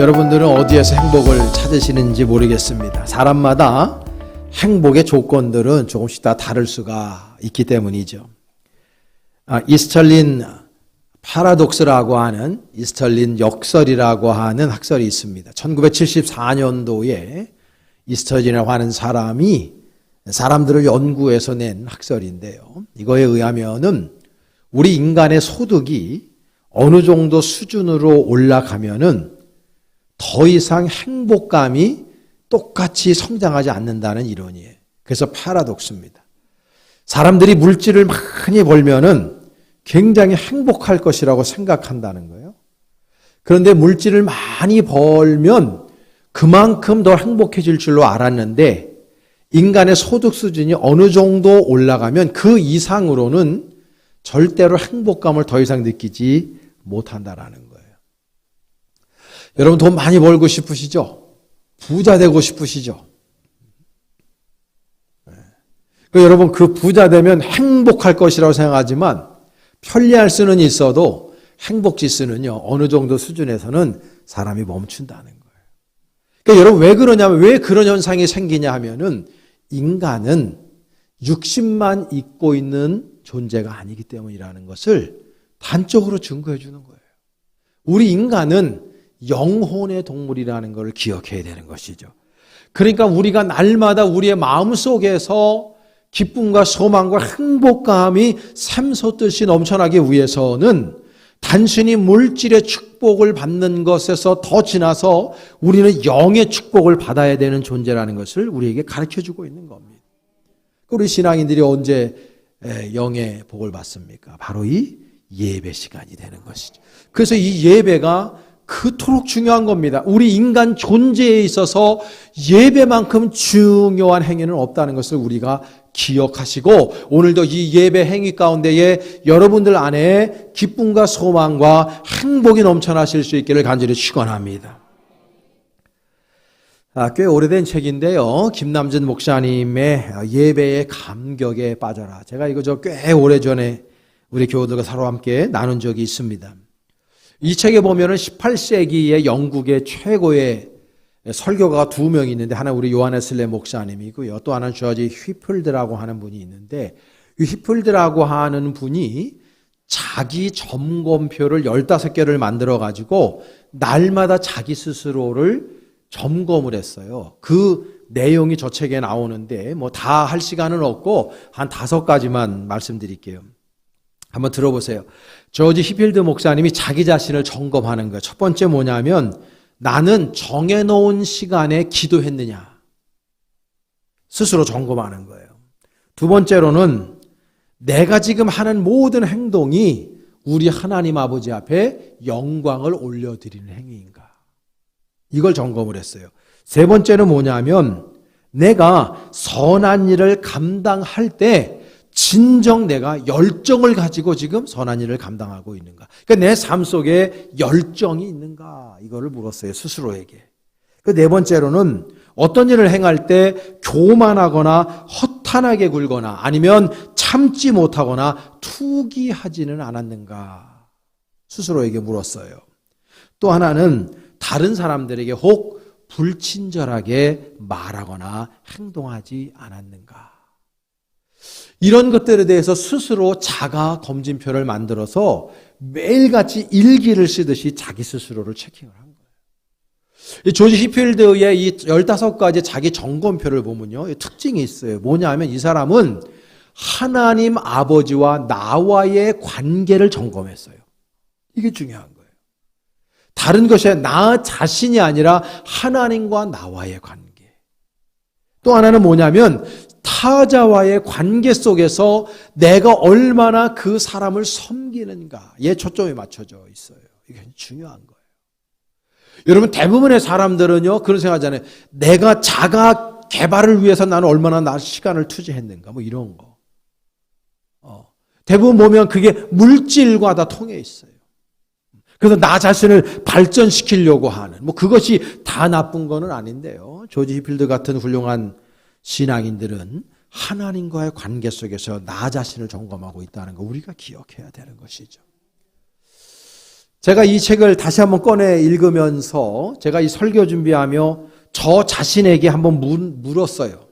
여러분들은 어디에서 행복을 찾으시는지 모르겠습니다. 사람마다 행복의 조건들은 조금씩 다 다를 수가 있기 때문이죠. 이스털린 파라독스라고 하는 이스털린 역설이라고 하는 학설이 있습니다. 1974년도에 이스털린이라고 하는 사람이 사람들을 연구해서 낸 학설인데요. 이거에 의하면은 우리 인간의 소득이 어느 정도 수준으로 올라가면은 더 이상 행복감이 똑같이 성장하지 않는다는 이론이에요. 그래서 파라독스입니다. 사람들이 물질을 많이 벌면은 굉장히 행복할 것이라고 생각한다는 거예요. 그런데 물질을 많이 벌면 그만큼 더 행복해질 줄로 알았는데 인간의 소득 수준이 어느 정도 올라가면 그 이상으로는 절대로 행복감을 더 이상 느끼지 못한다라는 거예요. 여러분 돈 많이 벌고 싶으시죠? 부자 되고 싶으시죠? 여러분 그 부자 되면 행복할 것이라고 생각하지만 편리할 수는 있어도 행복 지수는요 어느 정도 수준에서는 사람이 멈춘다는 거예요. 그러니까 여러분 왜 그러냐면 왜 그런 현상이 생기냐 하면은 인간은 육신만 입고 있는 존재가 아니기 때문이라는 것을 단적으로 증거해 주는 거예요. 우리 인간은 영혼의 동물이라는 것을 기억해야 되는 것이죠. 그러니까 우리가 날마다 우리의 마음속에서 기쁨과 소망과 행복감이 샘솟듯이 넘쳐나기 위해서는 단순히 물질의 축복을 받는 것에서 더 지나서 우리는 영의 축복을 받아야 되는 존재라는 것을 우리에게 가르쳐주고 있는 겁니다. 우리 신앙인들이 언제 영의 복을 받습니까? 바로 이 예배 시간이 되는 것이죠. 그래서 이 예배가 그토록 중요한 겁니다. 우리 인간 존재에 있어서 예배만큼 중요한 행위는 없다는 것을 우리가 기억하시고 오늘도 이 예배 행위 가운데에 여러분들 안에 기쁨과 소망과 행복이 넘쳐나실 수 있기를 간절히 축원합니다. 꽤 오래된 책인데요. 김남준 목사님의 예배의 감격에 빠져라. 제가 이거 꽤 오래전에 우리 교우들과 서로 함께 나눈 적이 있습니다. 이 책에 보면은 18세기의 영국의 최고의 설교가가 두 명이 있는데 하나 우리 요하네슬레 목사님이고요. 또 하나는 조지 휘플드라고 하는 분이 있는데 이 휘플드라고 하는 분이 자기 점검표를 15개를 만들어 가지고 날마다 자기 스스로를 점검을 했어요. 그 내용이 저 책에 나오는데 뭐 다 할 시간은 없고 한 5가지만 말씀드릴게요. 한번 들어보세요. 조지 히필드 목사님이 자기 자신을 점검하는 거예요. 첫 번째 뭐냐면 나는 정해놓은 시간에 기도했느냐. 스스로 점검하는 거예요. 두 번째로는 내가 지금 하는 모든 행동이 우리 하나님 아버지 앞에 영광을 올려드리는 행위인가. 이걸 점검을 했어요. 세 번째는 뭐냐면 내가 선한 일을 감당할 때 진정 내가 열정을 가지고 지금 선한 일을 감당하고 있는가. 그러니까 내 삶 속에 열정이 있는가. 이거를 물었어요. 스스로에게. 그 네 번째로는 어떤 일을 행할 때 교만하거나 허탄하게 굴거나 아니면 참지 못하거나 투기하지는 않았는가. 스스로에게 물었어요. 또 하나는 다른 사람들에게 혹 불친절하게 말하거나 행동하지 않았는가. 이런 것들에 대해서 스스로 자가 검진표를 만들어서 매일같이 일기를 쓰듯이 자기 스스로를 체킹을 한 거예요. 조지 히필드의 이 15가지 자기 점검표를 보면요. 특징이 있어요. 뭐냐 하면 이 사람은 하나님 아버지와 나와의 관계를 점검했어요. 이게 중요한 거예요. 다른 것이 나 자신이 아니라 하나님과 나와의 관계. 또 하나는 뭐냐면 타자와의 관계 속에서 내가 얼마나 그 사람을 섬기는가에 초점이 맞춰져 있어요. 이게 중요한 거예요. 여러분 대부분의 사람들은요 그런 생각하잖아요. 내가 자가 개발을 위해서 나는 얼마나 시간을 투자했는가 뭐 이런 거. 대부분 보면 그게 물질과 다 통해 있어요. 그래서 나 자신을 발전시키려고 하는 뭐 그것이 다 나쁜 거는 아닌데요. 조지 히필드 같은 훌륭한 신앙인들은 하나님과의 관계 속에서 나 자신을 점검하고 있다는 거 우리가 기억해야 되는 것이죠. 제가 이 책을 다시 한번 꺼내 읽으면서 제가 이 설교 준비하며 저 자신에게 한번 물었어요.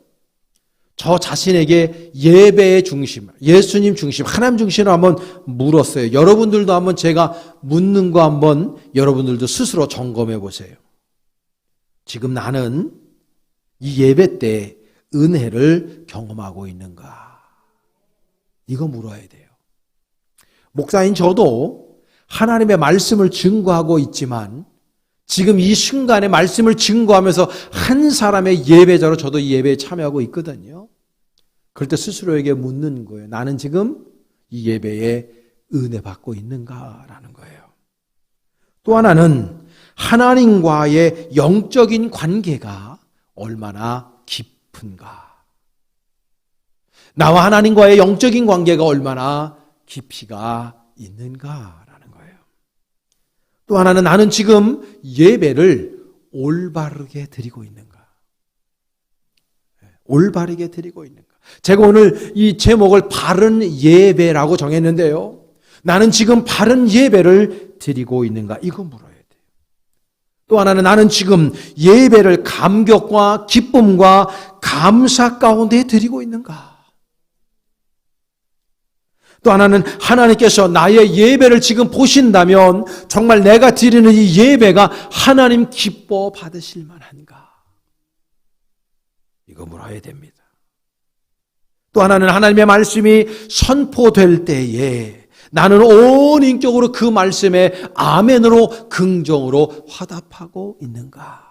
저 자신에게 예배의 중심, 예수님 중심, 하나님 중심을 한번 물었어요. 여러분들도 한번 제가 묻는 거 한번 여러분들도 스스로 점검해 보세요. 지금 나는 이 예배 때 은혜를 경험하고 있는가? 이거 물어야 돼요. 목사인 저도 하나님의 말씀을 증거하고 있지만 지금 이 순간에 말씀을 증거하면서 한 사람의 예배자로 저도 이 예배에 참여하고 있거든요. 그럴 때 스스로에게 묻는 거예요. 나는 지금 이 예배에 은혜 받고 있는가라는 거예요. 또 하나는 하나님과의 영적인 관계가 얼마나 깊은가. 나와 하나님과의 영적인 관계가 얼마나 깊이가 있는가라는 거예요. 또 하나는 나는 지금 예배를 올바르게 드리고 있는가. 올바르게 드리고 있는가. 제가 오늘 이 제목을 바른 예배라고 정했는데요. 나는 지금 바른 예배를 드리고 있는가. 이거 물어야 돼요. 또 하나는 나는 지금 예배를 감격과 기쁨과 감사 가운데 드리고 있는가. 또 하나는 하나님께서 나의 예배를 지금 보신다면 정말 내가 드리는 이 예배가 하나님 기뻐 받으실 만한가? 이거 물어야 됩니다. 또 하나는 하나님의 말씀이 선포될 때에 나는 온 인격으로 그 말씀에 아멘으로 긍정으로 화답하고 있는가?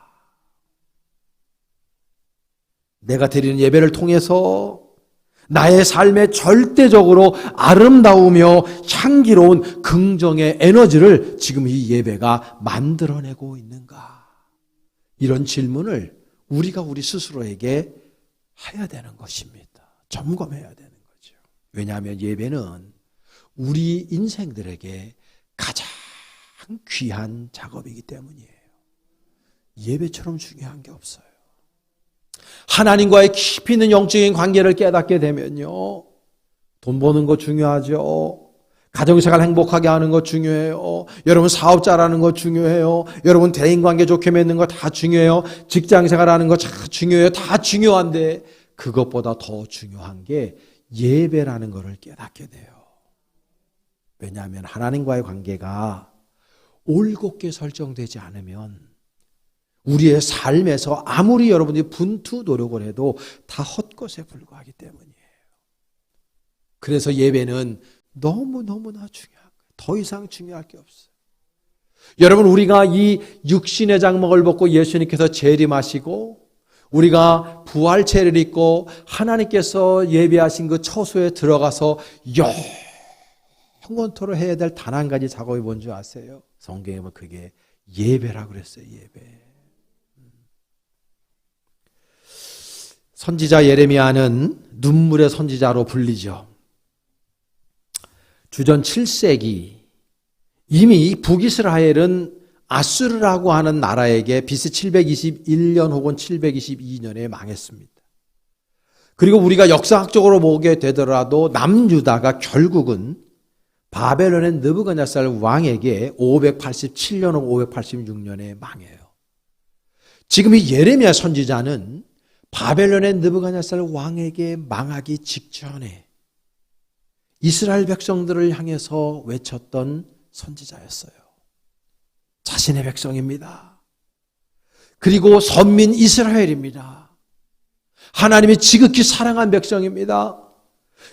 내가 드리는 예배를 통해서 나의 삶에 절대적으로 아름다우며 향기로운 긍정의 에너지를 지금 이 예배가 만들어내고 있는가? 이런 질문을 우리가 우리 스스로에게 해야 되는 것입니다. 점검해야 되는 거죠. 왜냐하면 예배는 우리 인생들에게 가장 귀한 작업이기 때문이에요. 예배처럼 중요한 게 없어요. 하나님과의 깊이 있는 영적인 관계를 깨닫게 되면요. 돈 버는 거 중요하죠. 가정생활 행복하게 하는 거 중요해요. 여러분 사업 잘하는 거 중요해요. 여러분 대인관계 좋게 맺는 거 다 중요해요. 직장생활 하는 거 다 중요해요. 다 중요한데 그것보다 더 중요한 게 예배라는 것을 깨닫게 돼요. 왜냐하면 하나님과의 관계가 올곧게 설정되지 않으면 우리의 삶에서 아무리 여러분들이 분투 노력을 해도 다 헛것에 불과하기 때문이에요. 그래서 예배는 너무너무나 중요한 거예요. 더 이상 중요할 게 없어요. 여러분 우리가 이 육신의 장막을 벗고 예수님께서 재림하시고 우리가 부활체를 입고 하나님께서 예배하신 그 처소에 들어가서 영원토록 해야 될 단 한 가지 작업이 뭔지 아세요? 성경에 보면 그게 예배라고 그랬어요. 예배. 선지자 예레미야는 눈물의 선지자로 불리죠. 주전 7세기 이미 북이스라엘은 아수르라고 하는 나라에게 BC 721년 혹은 722년에 망했습니다. 그리고 우리가 역사학적으로 보게 되더라도 남유다가 결국은 바벨론의 느부갓네살 왕에게 587년 혹은 586년에 망해요. 지금 이 예레미야 선지자는 바벨론의 느부갓네살 왕에게 망하기 직전에 이스라엘 백성들을 향해서 외쳤던 선지자였어요. 자신의 백성입니다. 그리고 선민 이스라엘입니다. 하나님이 지극히 사랑한 백성입니다.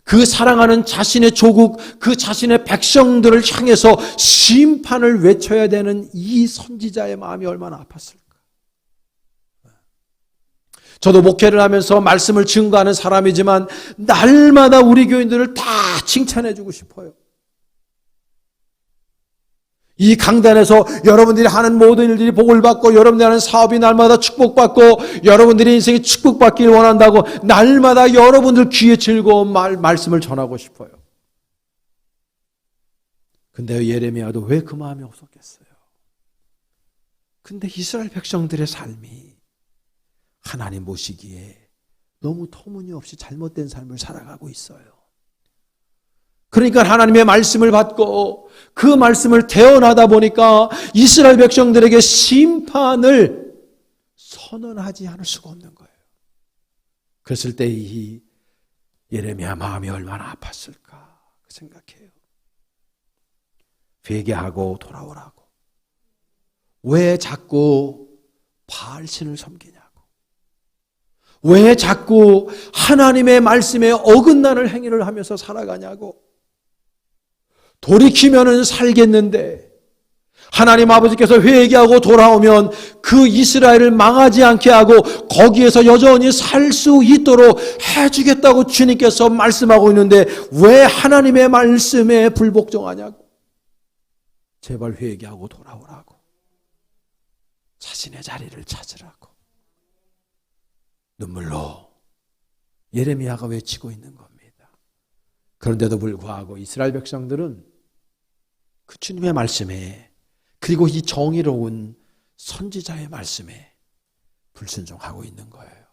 그 사랑하는 자신의 조국, 그 자신의 백성들을 향해서 심판을 외쳐야 되는 이 선지자의 마음이 얼마나 아팠을까. 저도 목회를 하면서 말씀을 증거하는 사람이지만 날마다 우리 교인들을 다 칭찬해 주고 싶어요. 이 강단에서 여러분들이 하는 모든 일들이 복을 받고 여러분들이 하는 사업이 날마다 축복받고 여러분들의 인생이 축복받길 원한다고 날마다 여러분들 귀에 즐거운 말씀을 전하고 싶어요. 근데 예레미야도 왜 그 마음이 없었겠어요? 근데 이스라엘 백성들의 삶이 하나님 보시기에 너무 터무니없이 잘못된 삶을 살아가고 있어요. 그러니까 하나님의 말씀을 받고 그 말씀을 태어나다 보니까 이스라엘 백성들에게 심판을 선언하지 않을 수가 없는 거예요. 그랬을 때 이 예레미야 마음이 얼마나 아팠을까 생각해요. 회개하고 돌아오라고. 왜 자꾸 바알신을 섬기냐고. 왜 자꾸 하나님의 말씀에 어긋나는 행위를 하면서 살아가냐고. 돌이키면은 살겠는데 하나님 아버지께서 회개하고 돌아오면 그 이스라엘을 망하지 않게 하고 거기에서 여전히 살 수 있도록 해주겠다고 주님께서 말씀하고 있는데 왜 하나님의 말씀에 불복종하냐고. 제발 회개하고 돌아오라고. 자신의 자리를 찾으라고. 눈물로 예레미야가 외치고 있는 겁니다. 그런데도 불구하고 이스라엘 백성들은 그 주님의 말씀에 그리고 이 정의로운 선지자의 말씀에 불순종하고 있는 거예요.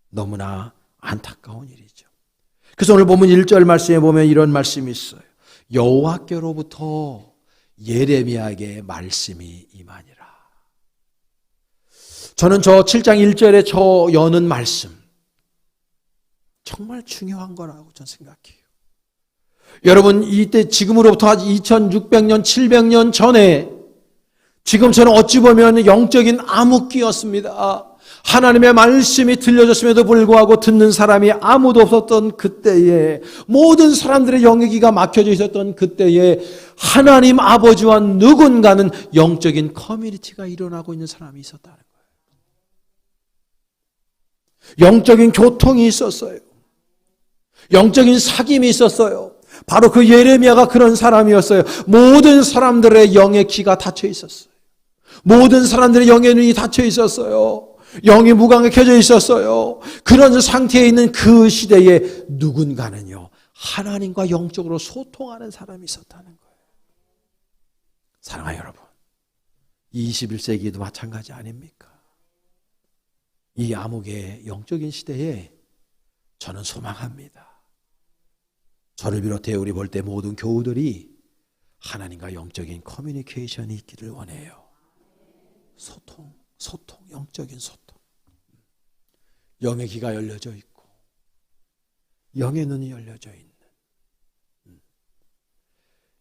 너무나 안타까운 일이죠. 그래서 오늘 보면 1절 말씀에 보면 이런 말씀이 있어요. 여호와께로부터 예레미야에게 말씀이 임하니라. 저는 저 7장 1절에 저 여는 말씀 정말 중요한 거라고 저는 생각해요. 여러분 이때 지금으로부터 2600년 700년 전에 지금처럼 어찌 보면 영적인 암흑기였습니다. 하나님의 말씀이 들려졌음에도 불구하고 듣는 사람이 아무도 없었던 그때에 모든 사람들의 영의 귀가 막혀져 있었던 그때에 하나님 아버지와 누군가는 영적인 커뮤니티가 일어나고 있는 사람이 있었다는 거예요. 영적인 교통이 있었어요. 영적인 사귐이 있었어요. 바로 그 예레미야가 그런 사람이었어요. 모든 사람들의 영의 귀가 닫혀 있었어요. 모든 사람들의 영의 눈이 닫혀 있었어요. 영이 무감각해져 있었어요. 그런 상태에 있는 그 시대에 누군가는요, 하나님과 영적으로 소통하는 사람이 있었다는 거예요. 사랑하는 여러분, 21세기에도 마찬가지 아닙니까? 이 암흑의 영적인 시대에 저는 소망합니다. 저를 비롯해 우리 볼 때 모든 교우들이 하나님과 영적인 커뮤니케이션이 있기를 원해요. 소통, 영적인 소통. 영의 귀가 열려져 있고 영의 눈이 열려져 있는.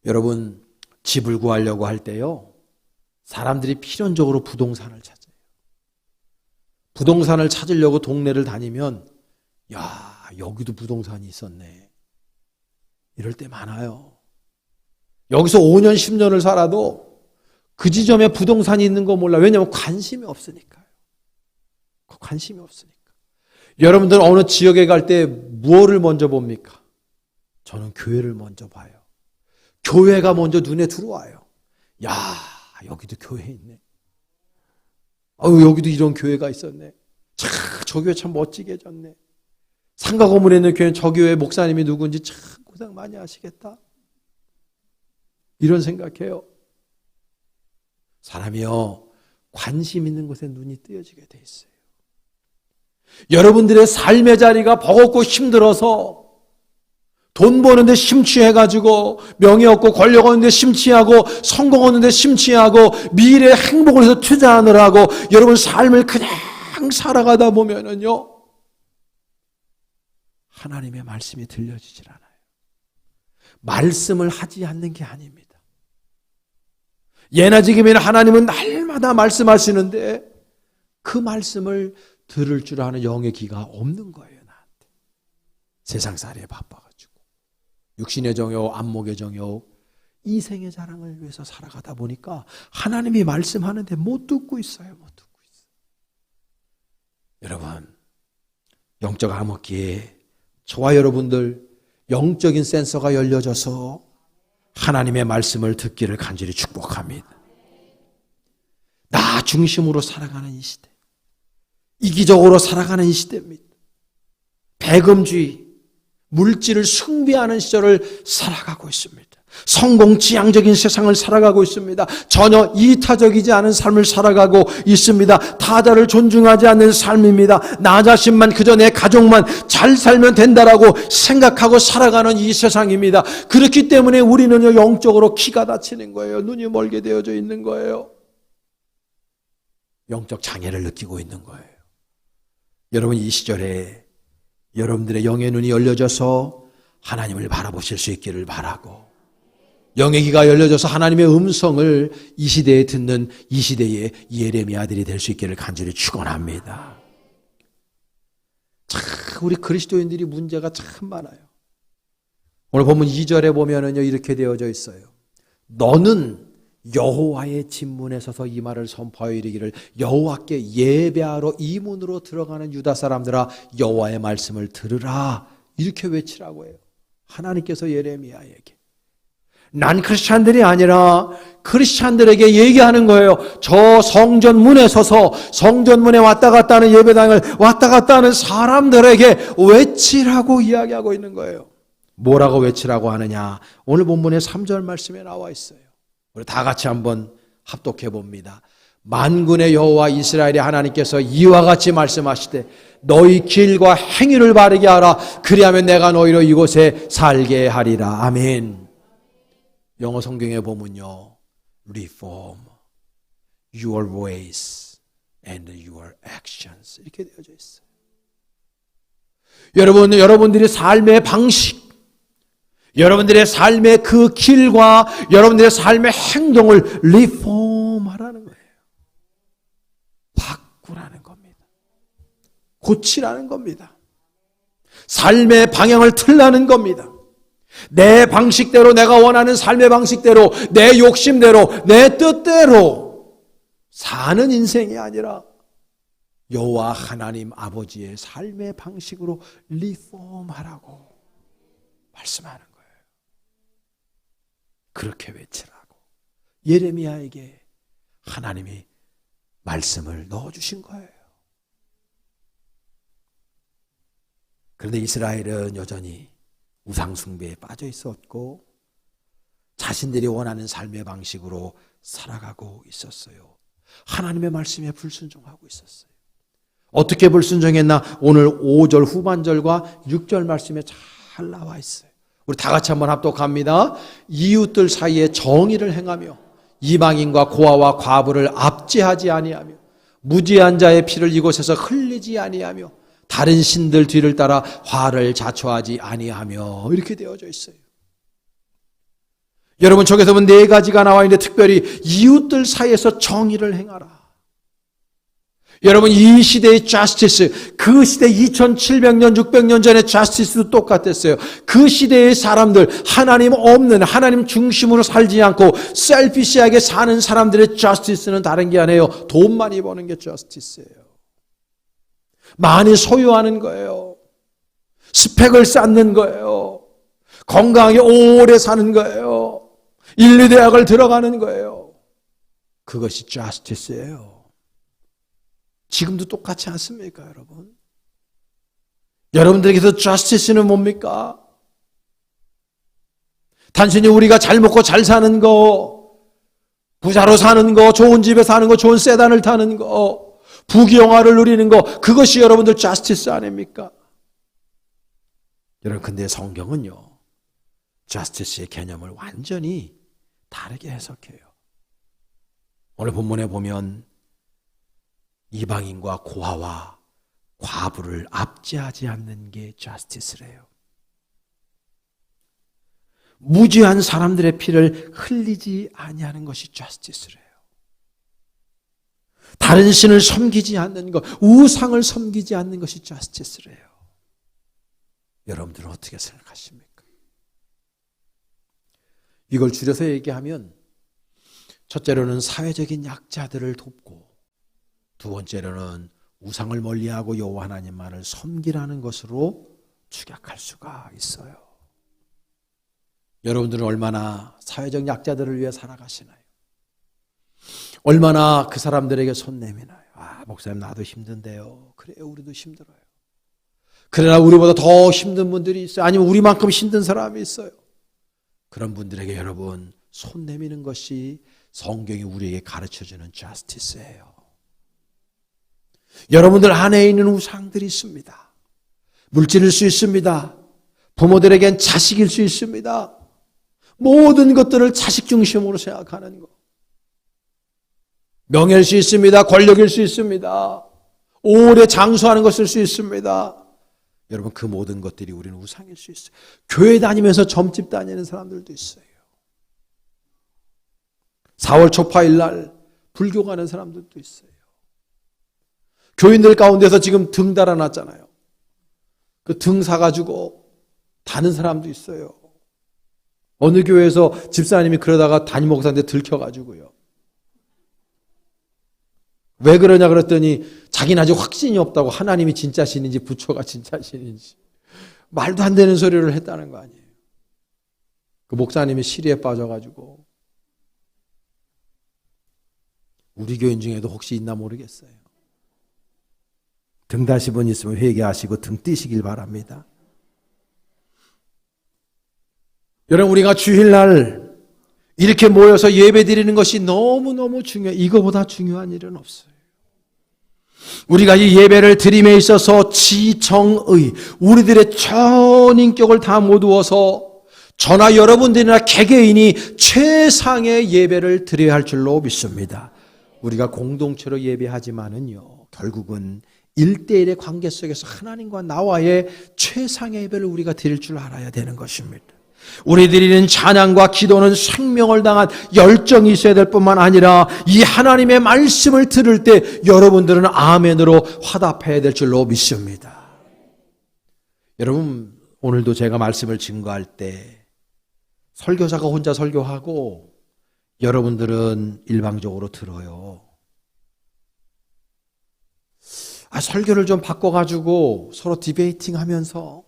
여러분, 집을 구하려고 할 때요, 사람들이 필연적으로 부동산을 찾아요. 부동산을 찾으려고 동네를 다니면 야, 여기도 부동산이 있었네. 이럴 때 많아요. 여기서 5년, 10년을 살아도 그 지점에 부동산이 있는 거 몰라. 왜냐하면 관심이 없으니까요. 관심이 없으니까. 여러분들 어느 지역에 갈 때 무엇을 먼저 봅니까? 저는 교회를 먼저 봐요. 교회가 먼저 눈에 들어와요. 야, 여기도 교회 있네. 여기도 이런 교회가 있었네. 참, 저 교회 참 멋지게 해졌네. 상가 건물에 있는 교회는 저 교회 목사님이 누군지 참 고생 많이 하시겠다. 이런 생각해요. 사람이요, 관심 있는 곳에 눈이 뜨여지게 돼 있어요. 여러분들의 삶의 자리가 버겁고 힘들어서 돈 버는데 심취해가지고 명예 얻고 권력 얻는데 심취하고 성공 얻는데 심취하고 미래의 행복을 위해서 투자하느라고 여러분 삶을 그냥 살아가다 보면은요, 하나님의 말씀이 들려지질 않아요. 말씀을 하지 않는 게 아닙니다. 예나 지금이나 하나님은 날마다 말씀하시는데 그 말씀을 들을 줄 아는 영의 귀가 없는 거예요, 나한테. 세상살이에 바빠가지고 육신의 정욕, 안목의 정욕, 이생의 자랑을 위해서 살아가다 보니까 하나님이 말씀하는데 못 듣고 있어요. 못 듣고 있어요. 여러분, 영적 암흑기에 저와 여러분들 영적인 센서가 열려져서 하나님의 말씀을 듣기를 간절히 축복합니다. 나 중심으로 살아가는 이 시대, 이기적으로 살아가는 이 시대입니다. 배금주의, 물질을 숭배하는 시절을 살아가고 있습니다. 성공지향적인 세상을 살아가고 있습니다. 전혀 이타적이지 않은 삶을 살아가고 있습니다. 타자를 존중하지 않는 삶입니다. 나 자신만, 그저 내 가족만 잘 살면 된다라고 생각하고 살아가는 이 세상입니다. 그렇기 때문에 우리는요, 영적으로 키가 다치는 거예요. 눈이 멀게 되어져 있는 거예요. 영적 장애를 느끼고 있는 거예요. 여러분, 이 시절에 여러분들의 영의 눈이 열려져서 하나님을 바라보실 수 있기를 바라고, 영의 귀가 열려져서 하나님의 음성을 이 시대에 듣는 이 시대의 예레미야들이 될 수 있기를 간절히 축원합니다. 참 우리 그리스도인들이 문제가 참 많아요. 오늘 본문 2절에 보면은요, 이렇게 되어져 있어요. 너는 여호와의 진문에 서서 이 말을 선포하여 이르기를, 여호와께 예배하러 이 문으로 들어가는 유다 사람들아, 여호와의 말씀을 들으라. 이렇게 외치라고 해요. 하나님께서 예레미야에게. 난 크리스찬들이 아니라 크리스찬들에게 얘기하는 거예요. 저 성전문에 서서 성전문에 왔다 갔다 하는, 예배당을 왔다 갔다 하는 사람들에게 외치라고 이야기하고 있는 거예요. 뭐라고 외치라고 하느냐? 오늘 본문의 3절 말씀에 나와 있어요. 우리 다 같이 한번 합독해 봅니다. 만군의 여호와 이스라엘의 하나님께서 이와 같이 말씀하시되 너희 길과 행위를 바르게 하라. 그리하면 내가 너희로 이곳에 살게 하리라. 아멘. 영어 성경에 보면요, reform your ways and your actions 이렇게 되어져 있어요. 여러분들의 삶의 방식, 여러분들의 삶의 그 길과 여러분들의 삶의 행동을 리폼하라는 거예요. 바꾸라는 겁니다. 고치라는 겁니다. 삶의 방향을 틀라는 겁니다. 내 방식대로, 내가 원하는 삶의 방식대로, 내 욕심대로, 내 뜻대로 사는 인생이 아니라 여호와 하나님 아버지의 삶의 방식으로 리폼하라고 말씀하는 거예요. 그렇게 외치라고 예레미야에게 하나님이 말씀을 넣어주신 거예요. 그런데 이스라엘은 여전히 우상숭배에 빠져 있었고 자신들이 원하는 삶의 방식으로 살아가고 있었어요. 하나님의 말씀에 불순종하고 있었어요. 어떻게 불순종했나? 오늘 5절 후반절과 6절 말씀에 잘 나와 있어요. 우리 다 같이 한번 합독합니다. 이웃들 사이에 정의를 행하며 이방인과 고아와 과부를 압제하지 아니하며 무지한 자의 피를 이곳에서 흘리지 아니하며 다른 신들 뒤를 따라 화를 자초하지 아니하며 이렇게 되어져 있어요. 여러분, 저기서 보면 4가지가 나와 있는데 특별히 이웃들 사이에서 정의를 행하라. 여러분, 이 시대의 justice, 그 시대 2700년, 600년 전의 justice도 똑같았어요. 그 시대의 사람들, 하나님 없는, 하나님 중심으로 살지 않고 셀피시하게 사는 사람들의 justice는 다른 게 아니에요. 돈 많이 버는 게 justice예요. 많이 소유하는 거예요. 스펙을 쌓는 거예요. 건강하게 오래 사는 거예요. 인류대학을 들어가는 거예요. 그것이 justice예요. 지금도 똑같지 않습니까, 여러분? 여러분들에게서 justice는 뭡니까? 단순히 우리가 잘 먹고 잘 사는 거, 부자로 사는 거, 좋은 집에 사는 거, 좋은 세단을 타는 거, 부귀영화를 누리는 거, 그것이 여러분들 justice 아닙니까? 여러분, 근데 성경은요, justice의 개념을 완전히 다르게 해석해요. 오늘 본문에 보면 이방인과 고아와 과부를 압제하지 않는 게 justice래요. 무지한 사람들의 피를 흘리지 아니하는 것이 justice래요. 다른 신을 섬기지 않는 것, 우상을 섬기지 않는 것이 justice래요. 여러분들은 어떻게 생각하십니까? 이걸 줄여서 얘기하면 첫째로는 사회적인 약자들을 돕고, 두 번째로는 우상을 멀리하고 여호와 하나님만을 섬기라는 것으로 축약할 수가 있어요. 여러분들은 얼마나 사회적 약자들을 위해 살아가시나요? 얼마나 그 사람들에게 손 내미나요? 아, 목사님 나도 힘든데요. 그래요, 우리도 힘들어요. 그러나 우리보다 더 힘든 분들이 있어요. 아니면 우리만큼 힘든 사람이 있어요. 그런 분들에게 여러분 손 내미는 것이 성경이 우리에게 가르쳐주는 저스티스예요. 여러분들 안에 있는 우상들이 있습니다. 물질일 수 있습니다. 부모들에겐 자식일 수 있습니다. 모든 것들을 자식 중심으로 생각하는 것. 명예일 수 있습니다. 권력일 수 있습니다. 오래 장수하는 것일 수 있습니다. 여러분 그 모든 것들이 우리는 우상일 수 있어요. 교회 다니면서 점집 다니는 사람들도 있어요. 4월 초파일 날 불교 가는 사람들도 있어요. 교인들 가운데서 지금 등 달아놨잖아요. 그 등 사가지고 다는 사람도 있어요. 어느 교회에서 집사님이 그러다가 담임 목사한테 들켜가지고요. 왜 그러냐 그랬더니 자기는 아직 확신이 없다고, 하나님이 진짜 신인지 부처가 진짜 신인지 말도 안 되는 소리를 했다는 거 아니에요. 그 목사님이 시리에 빠져가지고, 우리 교인 중에도 혹시 있나 모르겠어요. 등 다시 분 있으면 회개하시고 등 띄시길 바랍니다. 여러분 우리가 주일날 이렇게 모여서 예배 드리는 것이 너무너무 중요해요. 이거보다 중요한 일은 없어요. 우리가 이 예배를 드림에 있어서 지정의, 우리들의 전 인격을 다 모두어서 저나 여러분들이나 개개인이 최상의 예배를 드려야 할 줄로 믿습니다. 우리가 공동체로 예배하지만은요, 결국은 1대1의 관계 속에서 하나님과 나와의 최상의 예배를 우리가 드릴 줄 알아야 되는 것입니다. 우리 드리는 찬양과 기도는 생명을 당한 열정이 있어야 될 뿐만 아니라 이 하나님의 말씀을 들을 때 여러분들은 아멘으로 화답해야 될 줄로 믿습니다. 여러분 오늘도 제가 말씀을 증거할 때 설교자가 혼자 설교하고 여러분들은 일방적으로 들어요. 설교를 좀 바꿔가지고 서로 디베이팅 하면서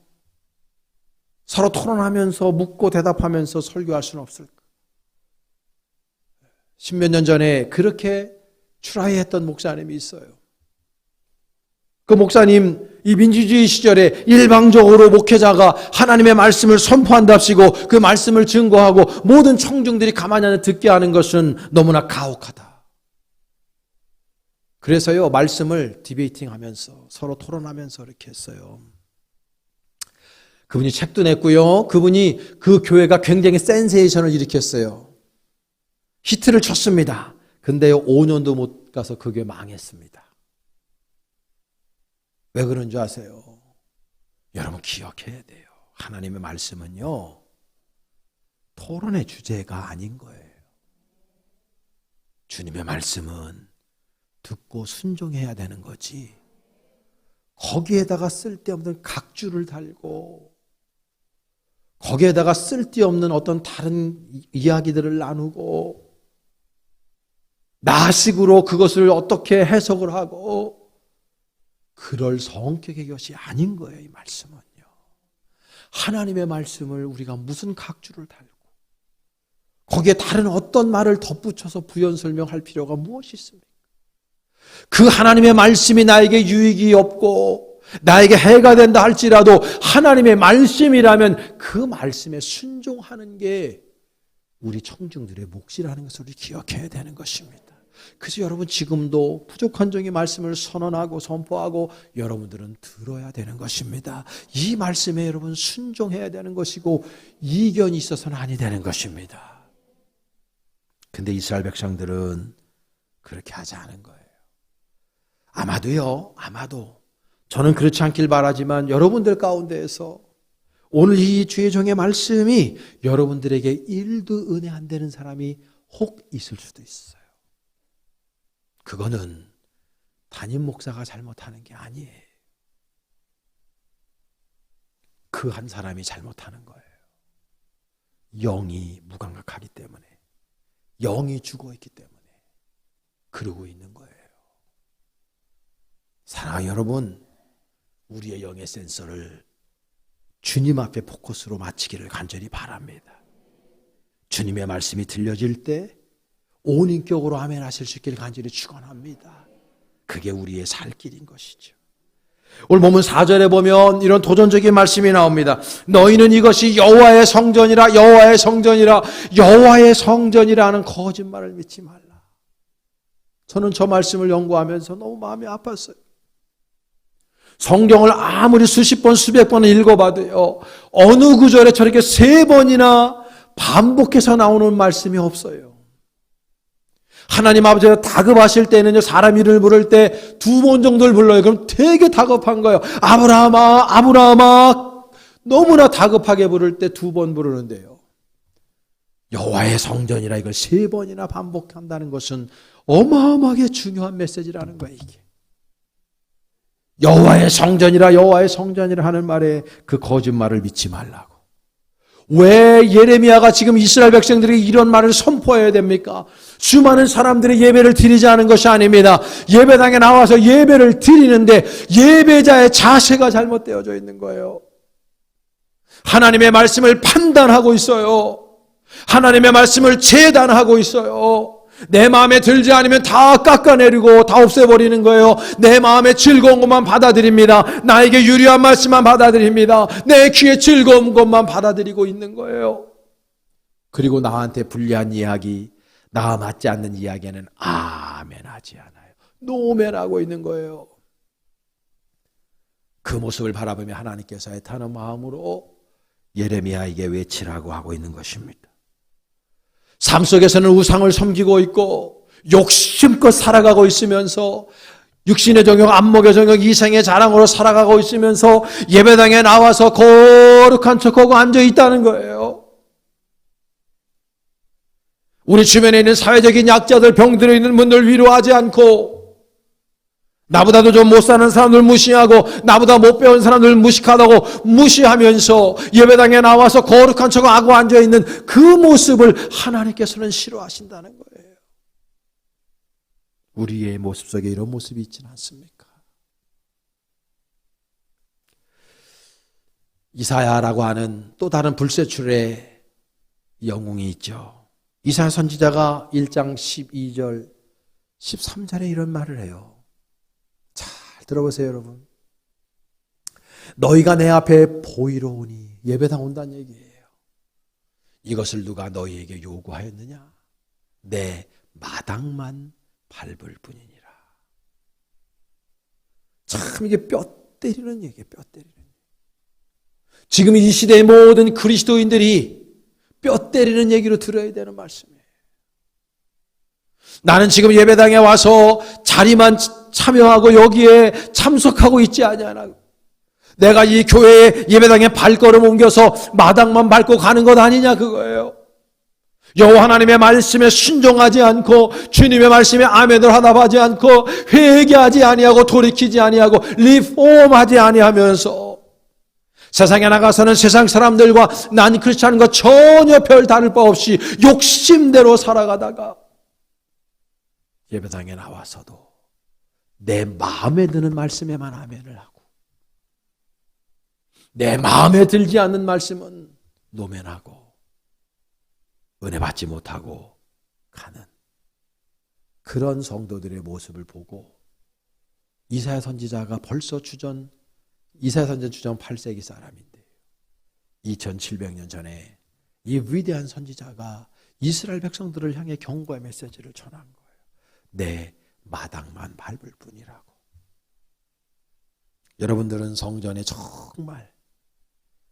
서로 토론하면서 묻고 대답하면서 설교할 수는 없을까? 10몇 년 전에 그렇게 트라이했던 목사님이 있어요. 그 목사님 이 민주주의 시절에 일방적으로 목회자가 하나님의 말씀을 선포한답시고 그 말씀을 증거하고 모든 청중들이 가만히 앉아 듣게 하는 것은 너무나 가혹하다. 그래서요, 말씀을 디베이팅 하면서 서로 토론하면서 이렇게 했어요. 그분이 책도 냈고요. 그분이 그 교회가 굉장히 센세이션을 일으켰어요. 히트를 쳤습니다. 근데요, 5년도 못 가서 그 교회 망했습니다. 왜 그런 줄 아세요? 여러분 기억해야 돼요. 하나님의 말씀은요, 토론의 주제가 아닌 거예요. 주님의 말씀은 듣고 순종해야 되는 거지, 거기에다가 쓸데없는 각주를 달고 거기에다가 쓸데없는 어떤 다른 이야기들을 나누고 나식으로 그것을 어떻게 해석을 하고 그럴 성격의 것이 아닌 거예요. 이 말씀은요, 하나님의 말씀을 우리가 무슨 각주를 달고 거기에 다른 어떤 말을 덧붙여서 부연 설명할 필요가 무엇이 있습니까? 그 하나님의 말씀이 나에게 유익이 없고 나에게 해가 된다 할지라도 하나님의 말씀이라면 그 말씀에 순종하는 게 우리 청중들의 몫이라는 것을 우리 기억해야 되는 것입니다. 그래서 여러분 지금도 부족한 종의 말씀을 선언하고 선포하고 여러분들은 들어야 되는 것입니다. 이 말씀에 여러분 순종해야 되는 것이고 이견이 있어서는 아니 되는 것입니다. 근데 이스라엘 백성들은 그렇게 하지 않은 거예요. 아마도 저는 그렇지 않길 바라지만 여러분들 가운데에서 오늘 이 주의 종의 말씀이 여러분들에게 1도 은혜 안 되는 사람이 혹 있을 수도 있어요. 그거는 담임 목사가 잘못하는 게 아니에요. 그 한 사람이 잘못하는 거예요. 영이 무감각하기 때문에, 영이 죽어있기 때문에 그러고 있는 거예요. 사랑하는 여러분, 우리의 영의 센서를 주님 앞에 포커스로 맞추기를 간절히 바랍니다. 주님의 말씀이 들려질 때 온 인격으로 아멘 하실 수 있기를 간절히 축원합니다. 그게 우리의 살 길인 것이죠. 오늘 본문 4절에 보면 이런 도전적인 말씀이 나옵니다. 너희는 이것이 여호와의 성전이라, 여호와의 성전이라, 여호와의 성전이라는 거짓말을 믿지 말라. 저는 저 말씀을 연구하면서 너무 마음이 아팠어요. 성경을 아무리 수십 번, 수백 번 읽어봐도요, 어느 구절에 저렇게 3번이나 반복해서 나오는 말씀이 없어요. 하나님 아버지가 다급하실 때는요, 사람 이름을 부를 때 2번 정도를 불러요. 그럼 되게 다급한 거예요. 아브라함아, 아브라함아. 너무나 다급하게 부를 때 2번 부르는데요. 여호와의 성전이라 이걸 3번이나 반복한다는 것은 어마어마하게 중요한 메시지라는 거예요, 이게. 여호와의 성전이라, 여호와의 성전이라 하는 말에 그 거짓말을 믿지 말라고. 왜 예레미야가 지금 이스라엘 백성들에게 이런 말을 선포해야 됩니까? 수많은 사람들이 예배를 드리지 않은 것이 아닙니다. 예배당에 나와서 예배를 드리는데 예배자의 자세가 잘못되어져 있는 거예요. 하나님의 말씀을 판단하고 있어요. 하나님의 말씀을 재단하고 있어요. 내 마음에 들지 않으면 다 깎아내리고 다 없애버리는 거예요. 내 마음에 즐거운 것만 받아들입니다. 나에게 유리한 말씀만 받아들입니다. 내 귀에 즐거운 것만 받아들이고 있는 거예요. 그리고 나한테 불리한 이야기, 나와 맞지 않는 이야기는 아멘하지 않아요. 노멘하고 있는 거예요. 그 모습을 바라보며 하나님께서 애타는 마음으로 예레미야에게 외치라고 하고 있는 것입니다. 삶 속에서는 우상을 섬기고 있고 욕심껏 살아가고 있으면서 육신의 정욕, 안목의 정욕, 이생의 자랑으로 살아가고 있으면서 예배당에 나와서 거룩한 척하고 앉아 있다는 거예요. 우리 주변에 있는 사회적인 약자들, 병들어 있는 분들 위로하지 않고 나보다도 좀 못 사는 사람들 무시하고 나보다 못 배운 사람들 무식하다고 무시하면서 예배당에 나와서 거룩한 척하고 앉아있는 그 모습을 하나님께서는 싫어하신다는 거예요. 우리의 모습 속에 이런 모습이 있지는 않습니까? 이사야라고 하는 또 다른 불세출의 영웅이 있죠. 이사야 선지자가 1장 12절 13절에 이런 말을 해요. 잘 들어보세요, 여러분. 너희가 내 앞에 보이러 오니, 예배당 온다는 얘기예요. 이것을 누가 너희에게 요구하였느냐? 내 마당만 밟을 뿐이니라. 참 이게 뼈 때리는 얘기예요, 뼈 때리는 얘기. 지금 이 시대의 모든 그리스도인들이 뼈 때리는 얘기로 들어야 되는 말씀이에요. 나는 지금 예배당에 와서 자리만 참여하고 여기에 참석하고 있지 아니하나. 내가 이 교회에 예배당에 발걸음 옮겨서 마당만 밟고 가는 것 아니냐 그거예요. 여호와 하나님의 말씀에 순종하지 않고 주님의 말씀에 아멘을 하답하지 않고 회개하지 아니하고 돌이키지 아니하고 리폼하지 아니하면서 세상에 나가서는 세상 사람들과 난 크리스찬과 전혀 별 다를 바 없이 욕심대로 살아가다가 예배당에 나와서도 내 마음에 드는 말씀에만 아멘을 하고 내 마음에 들지 않는 말씀은 노면하고 은혜 받지 못하고 가는 그런 성도들의 모습을 보고 이사야 선지자가 벌써 이사야 선지자 주전 8세기 사람인데요. 2700년 전에 이 위대한 선지자가 이스라엘 백성들을 향해 경고의 메시지를 전한 거예요. 내 마당만 밟을 뿐이라고. 여러분들은 성전에 정말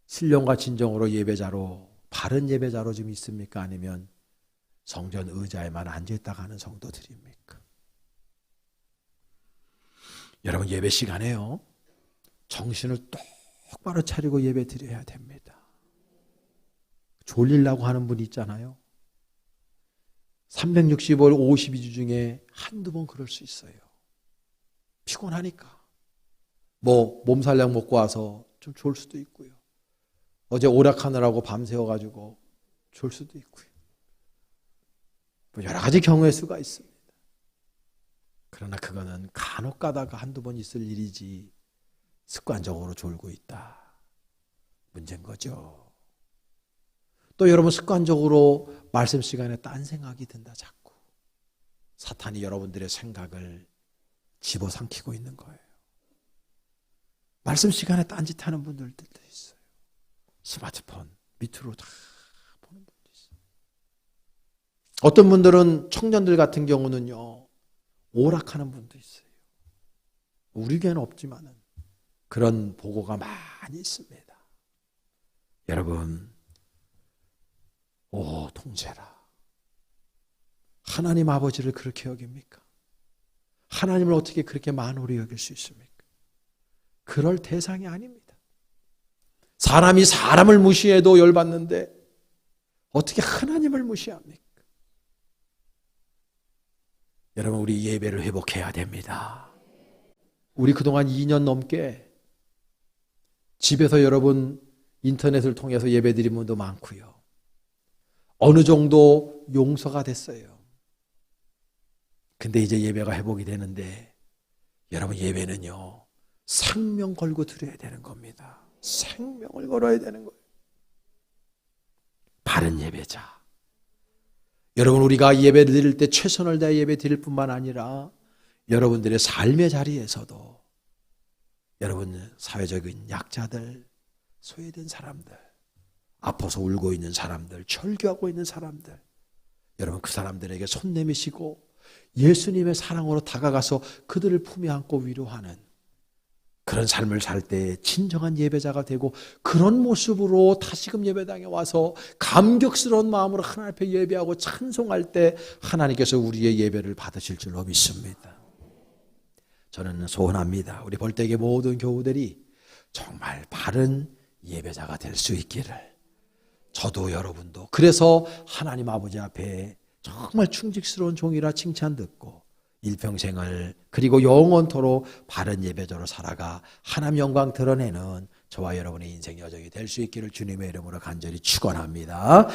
신령과 진정으로 예배자로 바른 예배자로 지금 있습니까? 아니면 성전 의자에만 앉아있다가 하는 성도들입니까? 여러분 예배 시간에요 정신을 똑바로 차리고 예배 드려야 됩니다. 졸리려고 하는 분 있잖아요. 365일 52주 중에 한두 번 그럴 수 있어요. 피곤하니까. 몸살약 먹고 와서 좀 졸 수도 있고요. 어제 오락하느라고 밤새워가지고 졸 수도 있고요. 여러 가지 경우의 수가 있습니다. 그러나 그거는 간혹 가다가 한두 번 있을 일이지 습관적으로 졸고 있다. 문제인 거죠. 또 여러분 습관적으로 말씀 시간에 딴 생각이 든다 자꾸. 사탄이 여러분들의 생각을 집어삼키고 있는 거예요. 말씀 시간에 딴짓하는 분들도 있어요. 스마트폰 밑으로 다 보는 분도 있어요. 어떤 분들은 청년들 같은 경우는요, 오락하는 분도 있어요. 우리 교회는 없지만은 그런 보고가 많이 있습니다. 여러분, 오 통제라. 하나님 아버지를 그렇게 여깁니까? 하나님을 어떻게 그렇게 만홀히 여길 수 있습니까? 그럴 대상이 아닙니다. 사람이 사람을 무시해도 열받는데 어떻게 하나님을 무시합니까? 여러분, 우리 예배를 회복해야 됩니다. 우리 그동안 2년 넘게 집에서 여러분 인터넷을 통해서 예배드린 분도 많고요. 어느 정도 용서가 됐어요. 근데 이제 예배가 회복이 되는데 여러분, 예배는요 생명 걸고 드려야 되는 겁니다. 생명을 걸어야 되는 거예요. 바른 예배자. 여러분, 우리가 예배 드릴 때 최선을 다해 예배 드릴 뿐만 아니라 여러분들의 삶의 자리에서도 여러분 사회적인 약자들, 소외된 사람들, 아파서 울고 있는 사람들, 절규하고 있는 사람들, 여러분 그 사람들에게 손 내미시고 예수님의 사랑으로 다가가서 그들을 품에 안고 위로하는 그런 삶을 살 때 진정한 예배자가 되고, 그런 모습으로 다시금 예배당에 와서 감격스러운 마음으로 하나님 앞에 예배하고 찬송할 때 하나님께서 우리의 예배를 받으실 줄로 믿습니다. 저는 소원합니다. 우리 벌떼의 모든 교우들이 정말 바른 예배자가 될 수 있기를, 저도 여러분도 그래서 하나님 아버지 앞에 정말 충직스러운 종이라 칭찬 듣고 일평생을 그리고 영원토록 바른 예배자로 살아가 하나님 영광 드러내는 저와 여러분의 인생 여정이 될 수 있기를 주님의 이름으로 간절히 축원합니다.